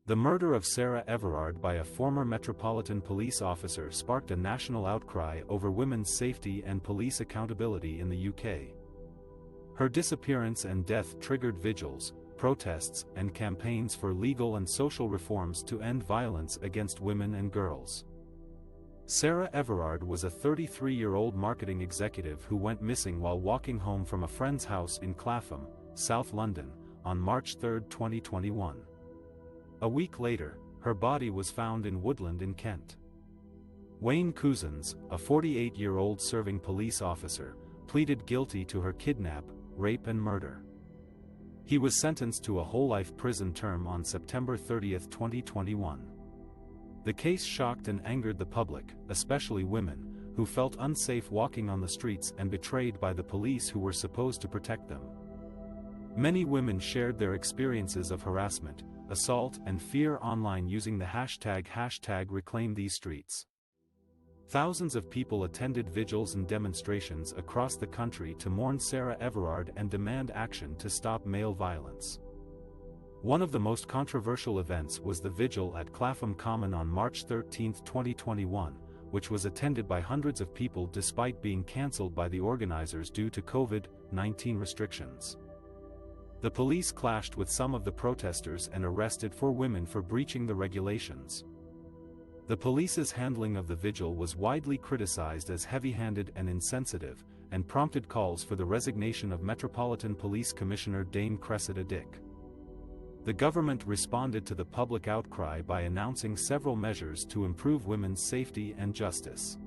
The murder of Sarah Everard by a former Metropolitan Police officer sparked a national outcry over women's safety and police accountability in the UK. Her disappearance and death triggered vigils, protests, and campaigns for legal and social reforms to end violence against women and girls. Sarah Everard was a 33-year-old marketing executive who went missing while walking home from a friend's house in Clapham, South London, on March 3, 2021. A week later, her body was found in Woodland in Kent. Wayne Couzens, a 48-year-old serving police officer, pleaded guilty to her kidnap, rape and murder. He was sentenced to a whole-life prison term on September 30, 2021. The case shocked and angered the public, especially women, who felt unsafe walking on the streets and betrayed by the police who were supposed to protect them. Many women shared their experiences of harassment, assault and fear online using the hashtag #ReclaimTheseStreets. Thousands of people attended vigils and demonstrations across the country to mourn Sarah Everard and demand action to stop male violence. One of the most controversial events was the vigil at Clapham Common on March 13, 2021, which was attended by hundreds of people despite being cancelled by the organizers due to COVID-19 restrictions. The police clashed with some of the protesters and arrested 4 women for breaching the regulations. The police's handling of the vigil was widely criticized as heavy-handed and insensitive, and prompted calls for the resignation of Metropolitan Police Commissioner Dame Cressida Dick. The government responded to the public outcry by announcing several measures to improve women's safety and justice.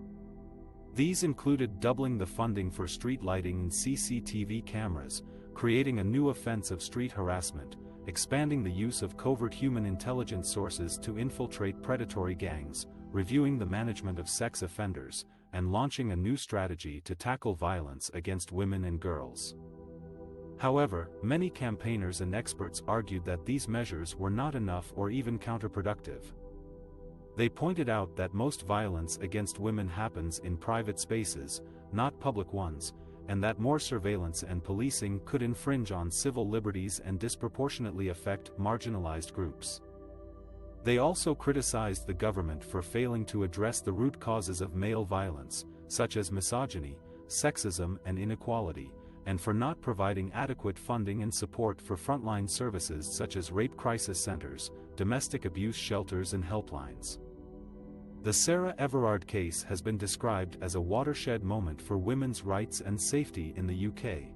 These included doubling the funding for street lighting and CCTV cameras, creating a new offense of street harassment, expanding the use of covert human intelligence sources to infiltrate predatory gangs, reviewing the management of sex offenders, and launching a new strategy to tackle violence against women and girls. However, many campaigners and experts argued that these measures were not enough or even counterproductive. They pointed out that most violence against women happens in private spaces, not public ones, and that more surveillance and policing could infringe on civil liberties and disproportionately affect marginalized groups. They also criticized the government for failing to address the root causes of male violence, such as misogyny, sexism and inequality, and for not providing adequate funding and support for frontline services such as rape crisis centers, domestic abuse shelters and helplines. The Sarah Everard case has been described as a watershed moment for women's rights and safety in the UK.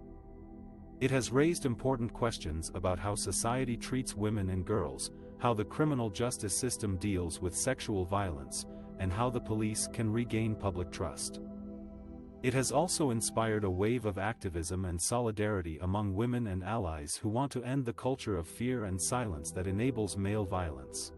It has raised important questions about how society treats women and girls, how the criminal justice system deals with sexual violence, and how the police can regain public trust. It has also inspired a wave of activism and solidarity among women and allies who want to end the culture of fear and silence that enables male violence.